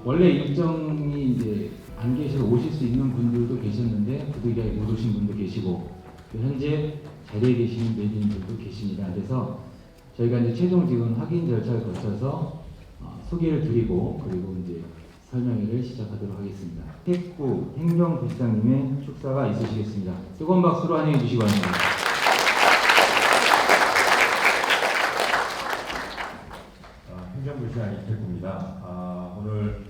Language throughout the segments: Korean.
원래 일정이 이제 안 계셔서 오실 수 있는 분들도 계셨는데 부득이하게 못 오신 분도 계시고 현재 자리에 계시는 매진들도 계십니다. 그래서 저희가 이제 최종 지원 확인 절차를 거쳐서 소개를 드리고 그리고 이제 설명회를 시작하도록 하겠습니다. 택구 행정부시장님의 축사가 있으시겠습니다. 뜨거운 박수로 환영해 주시기 바랍니다. 행정부시장 이택구입니다. 오늘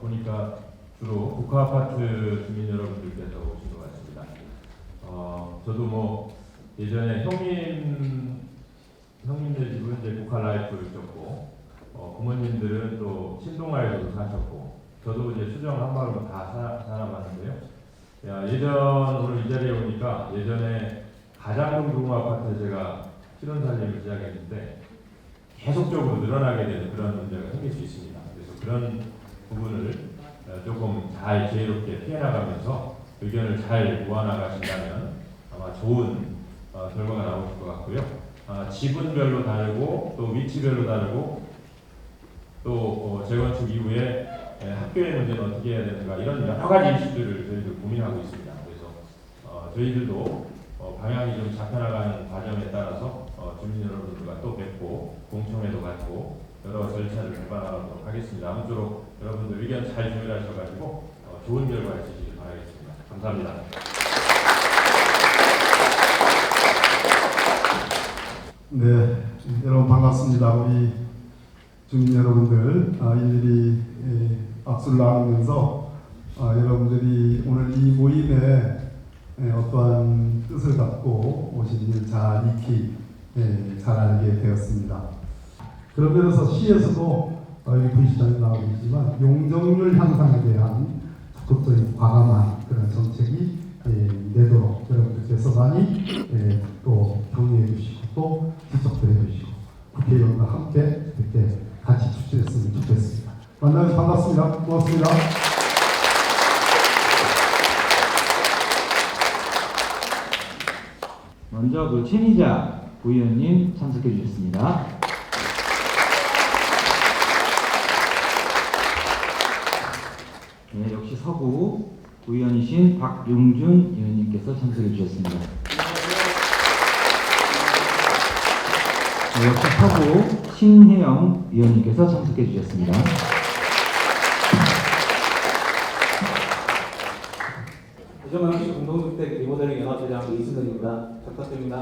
보니까 주로 국가아파트 주민 여러분들께서 오신 것 같습니다. 저도 뭐 예전에 형님들 집은 이제 국가라이프를 줬고 부모님들은 또 신동아에서도 사셨고 저도 이제 수정 한마을로 다 살아봤는데요. 오늘 이 자리에 오니까 예전에 가장동 동아파트에 제가 신혼살림을 시작했는데 계속적으로 늘어나게 되는 그런 문제가 생길 수 있습니다. 그래서 그런 부분을 조금 잘 지혜롭게 피해나가면서 의견을 잘 모아나가신다면 아마 좋은 결과가 나오실 것 같고요. 지분별로 다르고 또 위치별로 다르고 또 재건축 이후에 학교의 문제는 어떻게 해야 되는가 이런 여러 가지 이슈들을 저희들 고민하고 있습니다. 그래서 저희들도 방향이 좀 잡혀나가는 과정에 따라서 주민 여러분들과 또 뵙고 공청회도 갖고 여러 절차를 밟아나가도록 하겠습니다. 아무쪼록 여러분들 의견 잘 조율하셔가지고 좋은 결과 있으시길 바라겠습니다. 감사합니다. 네, 여러분 반갑습니다. 우리 주민 여러분들 일일이 악수를 나누면서 여러분들이 오늘 이 모임에 어떠한 뜻을 갖고 오신 일 잘 익히 잘 알게 되었습니다. 그런 면에서 시에서도 여기 부시장이 나오고 있지만 용적률 향상에 대한 적극적인 과감한 그런 정책이 내도록 여러분들께서 많이 또 격려해 주시고 또 지적도 해 주시고 국회의원과 함께 이렇게 같이 추진했으면 좋겠습니다. 만나서 반갑습니다. 고맙습니다. 먼저 최미자 부의원님 참석해 주셨습니다. 네, 역시 서구 부의원이신 박용준 의원님께서 참석해 주셨습니다. 네, 역시 서구 신혜영 위원님께서 참석해 주셨습니다. 대전광역시 공동주택 리모델링 연합회장 이승근입니다. 잘 부탁드립니다.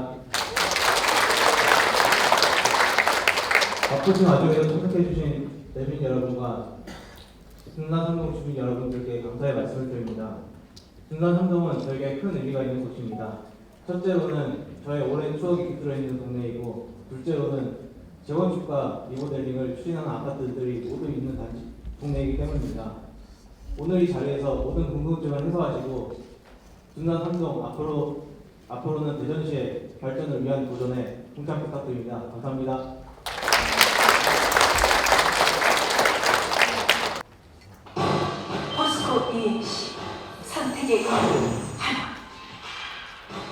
바쁘신 와중에도 참석해주신 내빈 여러분과 승남삼동 주민 여러분들께 감사의 말씀을 드립니다. 승남삼동은 저에게 큰 의미가 있는 곳입니다. 첫째로는 저의 오랜 추억이 깃들어 있는 동네이고, 둘째로는 재건축과 리모델링을 추진하는 아파트들이 모두 있는 동네이기 때문입니다. 오늘 이 자리에서 모든 궁금증을 해소하시고 승남삼동 앞으로는 대전시의 발전을 위한 도전에 동참 부탁드립니다. 감사합니다. 포스코 ENC 선택의 이유 하나,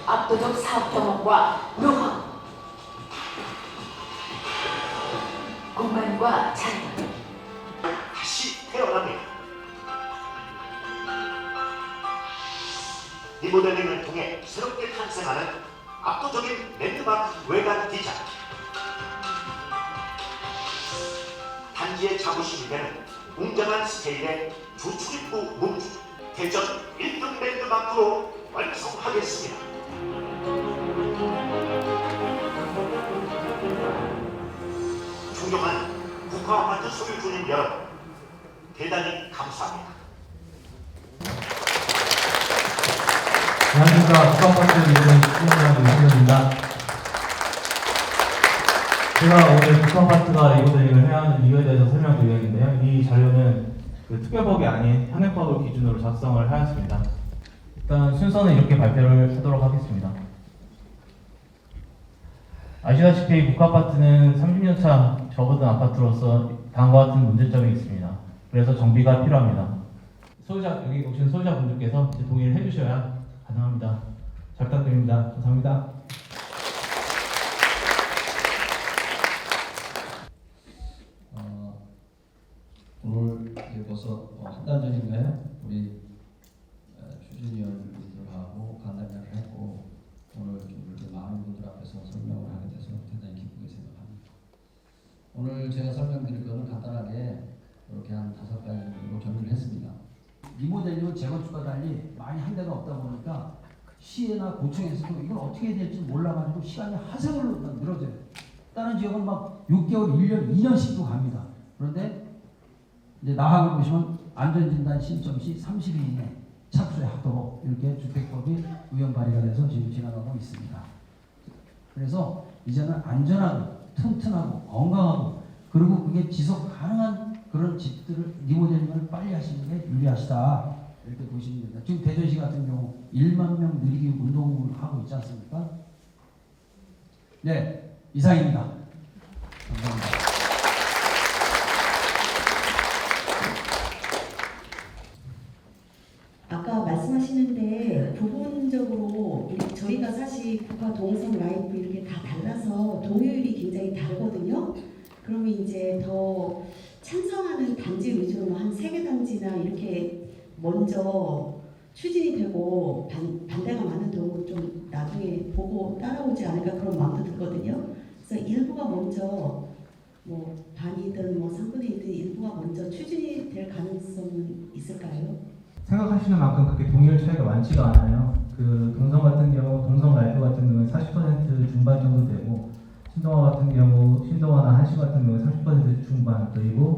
압도적 사업 경험과 노하우, 공간과 자연, 다시 태어납니다. 리모델링을 통해 새롭게 탄생하는 압도적인 랜드마크 외관 디자인, 단지의 자부심이 되는 웅장한 스케일의 두 출입구 문주, 대전 1등 랜드마크로 완성하겠습니다. 존경하는 국가아파트 소유 주민 여러분, 대단히 감사합니다. 안녕하십니까. 국가아파트 리모델링 시행자는 이승현입니다. 제가 오늘 국가아파트가 리모델링을 해야 하는 이유에 대해서 설명드리겠는데요. 이 자료는 특별법이 아닌 현행법을 기준으로 작성을 하였습니다. 일단 순서는 이렇게 발표를 하도록 하겠습니다. 아시다시피 국가아파트는 30년차 접어든 아파트로서 다음과 같은 문제점이 있습니다. 그래서 정비가 필요합니다. 여기 오신 소유자분들께서 동의를 해주셔야 가능합니다. 잘 부탁드립니다. 감사합니다. 오늘 벌써 한 달 전인가요? 우리 추진위원들하고 간담회를 했고 오늘 좀 이렇게 많은 분들 앞에서 설명을 하게 돼서 대단히 기쁘게 생각합니다. 오늘 제가 설명드릴 것은 간단하게 이렇게 한 5가지 정도로 정리를 했습니다. 리모델링은 재건축과 달리 많이 한 데가 없다 보니까 시에나 구청에서도 이걸 어떻게 해야 될지 몰라가지고 시간이 하세월로 늘어져요. 다른 지역은 막 6개월, 1년, 2년씩도 갑니다. 그런데 이제 나학을 보시면 안전진단 신청 시 30일 이내 착수하도록 이렇게 주택법이 의원 발의가 돼서 지금 진행하고 있습니다. 그래서 이제는 안전하고 튼튼하고 건강하고 그리고 그게 지속 가능한 그런 집들을 리모델링을 빨리 하시는 게 유리하시다 이렇게 보시면 됩니다. 지금 대전시 같은 경우 1만 명 늘리기 운동을 하고 있지 않습니까? 네, 이상입니다. 감사합니다. 아까 말씀하시는데 부분적으로 저희가 사실 국가 동성 라이프 이렇게 다 달라서 동요율이 굉장히 다르거든요. 그러면 이제 더 찬성하는 단지 위주로 한 3개 단지나 이렇게 먼저 추진이 되고 반대가 많은 경우 좀 나중에 보고 따라오지 않을까 그런 마음도 들거든요. 그래서 일부가 먼저 뭐 반이든 뭐 3분의 1든 일부가 먼저 추진이 될 가능성은 있을까요? 생각하시는 만큼 그렇게 동의율 차이가 많지가 않아요. 그 동성 같은 경우, 동성 라이프 같은 경우는 40% 중반 정도 되고 신동아 같은 경우, 신동아나 한시 같은 경우는 30% 중반 그리고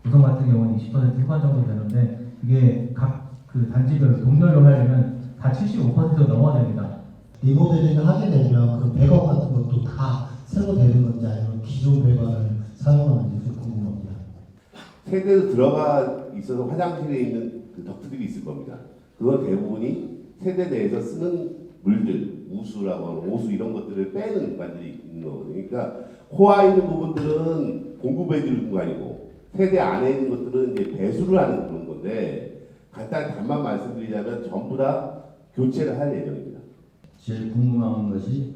구성 같은 경우는 20% 후반 정도 되는데 이게 각 그 단지별로 동별로 하려면 다 75%가 넘어야 됩니다. 리모델링을 하게 되면 그 배관 같은 것도 다 새로 되는 건지 아니면 기존 배관을 사용하는지 좀 궁금합니다. 세대로 들어가 있어서 화장실에 있는 그 덕트들이 있을 겁니다. 그건 대부분이 세대 내에서 쓰는 물들, 우수라고 하는 오수 이런 것들을 빼는 공간들이 있는 거거든요. 그러니까 코아 있는 부분들은 공급해주는 공간이고 세대 안에 있는 것들은 이제 배수를 하는 그런 건데 간단히 답만 말씀드리자면 전부 다 교체를 할 예정입니다. 제일 궁금한 것이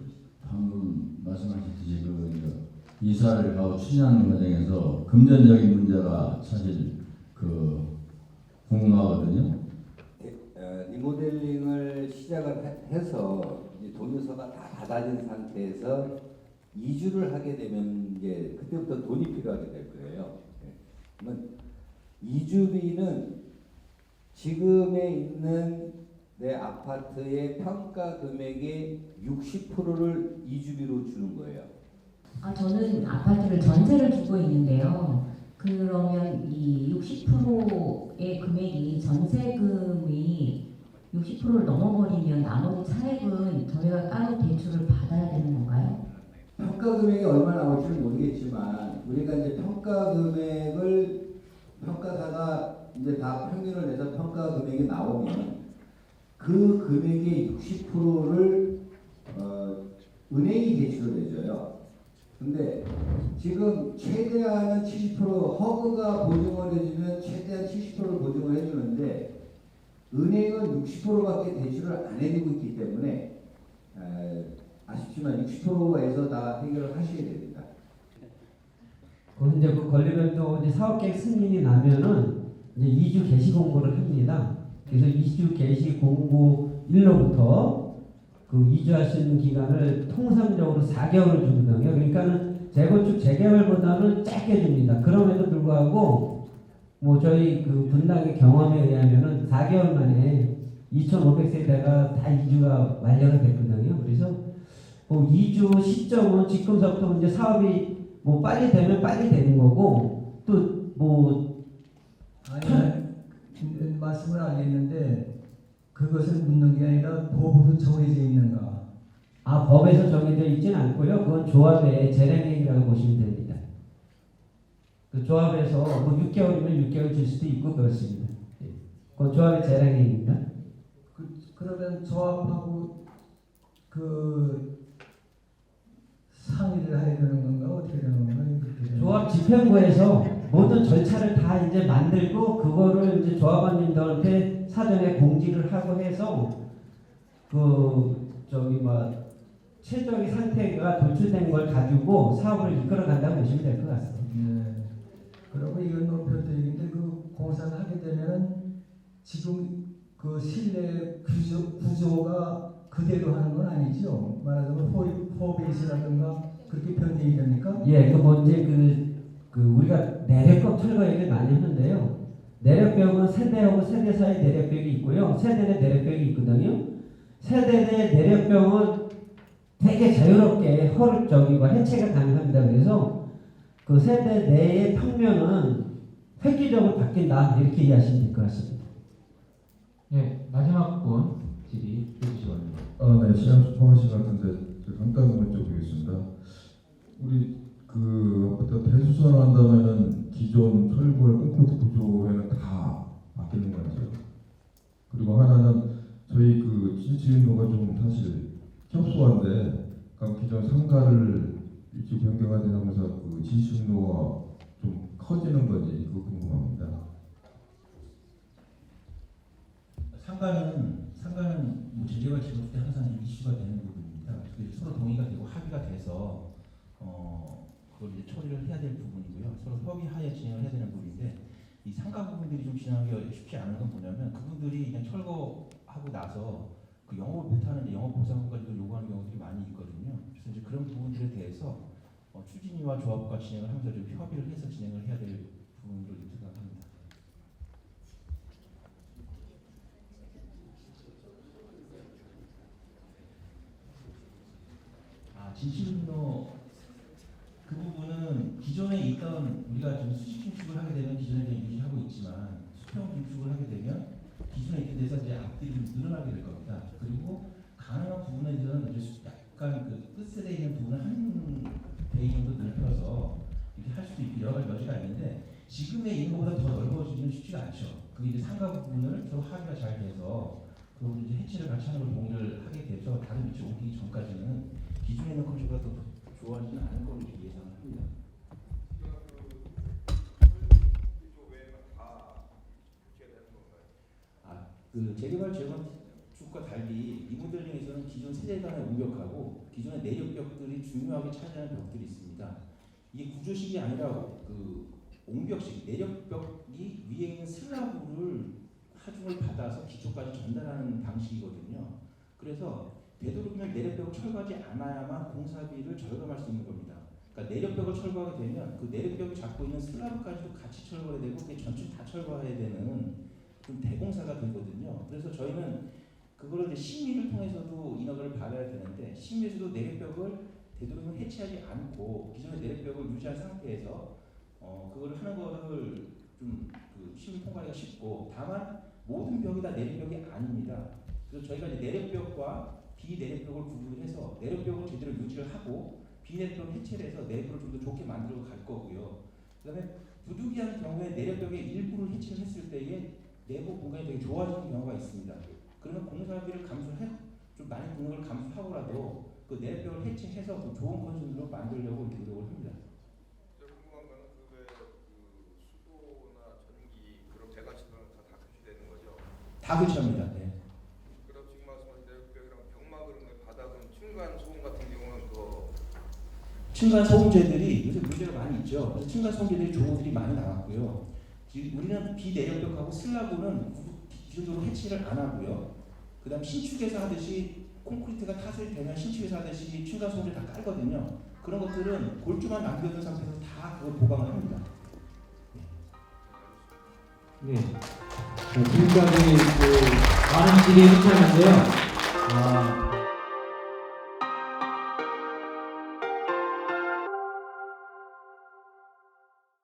방금 말씀하셨듯이 그 이사를 가고 추진하는 과정에서 금전적인 문제가 사실 그 궁금하거든요. 리모델링을 시작을 해서 이제 동요서가 다 받아진 상태에서 이주를 하게 되면 이제 그때부터 돈이 필요하게 될 거예요. 그러면 이주비는 지금에 있는 내 아파트의 평가 금액의 60%를 이주비로 주는 거예요. 저는 아파트를 전세를 주고 있는데요. 그러면 이 60%의 금액이 전세금이 60%를 넘어버리면 나머지 차액은 저희가 따로 대출을 받아야 되는 건가요? 평가 금액이 얼마 나올지는 모르겠지만 우리가 이제 평가 금액을 평가사가 이제 다 평균을 내서 평가 금액이 나오면 그 금액의 60%를 은행이 대출을 해줘요. 근데 지금 최대한은 70% 허그가 보증을 해주면 최대한 70%를 보증을 해주는데 은행은 60%밖에 대출을 안 해주고 있기 때문에 아쉽지만 60%에서 다 해결을 하셔야 됩니다. 이제 그 권리별도 이제 사업계획 승인이 나면은 이제 2주 개시 공고를 합니다. 그래서 2주 개시 공고 일로부터 그 이주할 수 있는 기간을 통상적으로 4개월을 주거든요. 그러니까는 재건축 재개발보다는 짧게 줍니다. 그럼에도 불구하고 뭐 저희 그 분당의 경험에 의하면은 4개월 만에 2,500세대가 다 이주가 완료가 됐거든요. 그래서 뭐 이주 시점은 지금서부터 이제 사업이 뭐 빨리 되면 빨리 되는 거고 또 뭐 말씀을 안 했는데 그것을 묻는 게 아니라 법으로 정해져 있는가? 법에서 정해져 있지는 않고요. 그건 조합의 재량행위라고 보시면 됩니다. 그 조합에서 뭐 6개월이면 6개월 줄 수도 있고 그렇습니다. 그건 조합의 재량행위입니다. 그러면 조합하고 그 상의를 해야 되는 건가 어떻게 되는 건가? 조합 집행부에서 모든 절차를 다 이제 만들고 그거를 이제 조합원님들한테 사전에 공지를 하고 해서 그 저기 뭐 최적의 상태가 도출된 걸 가지고 사업을 이끌어 간다고 보시면 될 것 같습니다. 네. 그리고 이건 높여드리는데 그 공사 지금 그 실내 구조가 그대로 하는 건 아니죠. 말하자면 포베이스라든가 그렇게 변경이 됩니까? 예, 그 먼저 그 우리가 내력벽 철거 얘기를 많이 하는데요. 내력벽은 세대하고 세대 사이 내력벽이 있고요. 세대 내 내력벽이 있거든요. 세대 내 내력벽은 되게 자유롭게 허물적이고 해체가 가능합니다. 그래서 그 세대 내의 평면은 획기적으로 바뀐다 이렇게 이해하시면 될 것 같습니다. 예, 마지막 분 질의 해주시기 바랍니다. 네, 시간 소통하신 것 같은데 간단한 것 여쭤보겠습니다. 우리 그 아파트 대수선을 한다면은 기존 철골 콘크리트 구조에는 다 바뀌는 거죠. 그리고 하나는 저희 그 진취인도가 좀 사실 협소한데, 그럼 기존 상가를 이렇게 변경하면서 그 진취인도가 좀 커지는 건지 그거 궁금합니다. 상가는 뭐 제재가 지금 때 항상 이슈가 되는 부분입니다. 서로 동의가 되고 합의가 돼서 그걸 이제 처리를 해야 될 부분이고요. 서로 협의하에 진행을 해야 되는 부분인데, 이 상가 부분들이 좀 진행하기가 쉽지 않은 건 뭐냐면, 그분들이 그냥 철거하고 나서 그 영업을 못하는 영업 보상까지도 요구하는 경우들이 많이 있거든요. 그래서 이제 그런 부분들에 대해서 추진위와 조합과 진행을 하면서 좀 협의를 해서 진행을 해야 될 부분으로 생각합니다. 진실로 그 부분은 기존에 있던, 우리가 지금 수직 긴축을 하게 되면 기존에 그냥 유지하고 있지만, 수평 긴축을 하게 되면 기존에 있던 데서 이제 앞뒤로 늘어나게 될 겁니다. 그리고 가능한 부분에 대해서는 이제 약간 그 끝세대에 있는 부분을 한 배 정도 넓혀서 이렇게 할 수도 있고 여러 가지 여지가 있는데, 지금에 있는 것보다 더 넓어지기는 쉽지가 않죠. 그게 이제 상가 부분을 서로 합의가 잘 돼서 그리고 이제 해체를 같이 하는 걸 동의를 하게 돼서 다른 위치 옮기기 전까지는 기존에 있는 건축보다 더 좋아지는 않을 걸로 예상을 합니다. 그 재개발 재건축과 달리 리모델링에서는 기존 세대 간의 옹벽하고 기존의 내력벽들이 중요하게 차지하는 벽들이 있습니다. 이게 구조식이 아니라 그 옹벽식, 내력벽이 위에 있는 슬라브를 하중을 받아서 기초까지 전달하는 방식이거든요. 그래서 되도록이면 내력벽을 철거하지 않아야만 공사비를 절감할 수 있는 겁니다. 그러니까 내력벽을 철거하게 되면 그 내력벽이 잡고 있는 슬라브까지도 같이 철거해야 되고, 그게 전체 다 철거해야 되는 좀 대공사가 되거든요. 그래서 저희는 그거를 이제 심의를 통해서도 인허가를 받아야 되는데, 심의에서도 내력벽을 되도록이면 해체하지 않고 기존의 내력벽을 유지한 상태에서 그걸 하는 거를 좀 그 심의 통과하기가 쉽고, 다만 모든 벽이 다 내력벽이 아닙니다. 그래서 저희가 이제 내력벽과 비내력벽을 구분을 해서 내력벽을 제대로 유지를 하고 비내력벽을 해체를 해서 내부를 좀 더 좋게 만들어 갈 거고요. 그다음에 부득이한 경우에 내력벽의 일부를 해체를 했을 때에 내부 공간이 되게 좋아지는 경우가 있습니다. 그러면 공사비를 좀 많이 드는 걸 감수하고라도 그 내력벽을 해체해서 그 좋은 건물로 만들려고 이렇게 노력을 합니다. 궁금한 거는 그 수도나 전기 그런 배관 시설은 다 교체되는 거죠? 다 교체합니다. 네. 그럼 지금 말씀하신 내력벽이랑 벽막 그런 거 바닥은 층간 소음 같은 경우는 더 층간 소음재들이 요새 문제가 많이 있죠. 그래서 층간 소음재들이 조업들이 많이 나왔고요. 우리는 비내력벽하고 슬라브는 기존적으로 해체를 안 하고요. 그다음 신축에서 하듯이 콘크리트가 타설이 되면 신축에서 하듯이 층간 소음재 다 깔거든요. 그런 것들은 골조만 남겨둔 상태에서 다 그걸 보강을 합니다. 네. 지금까지 그 많은 질의 해주셨는데요.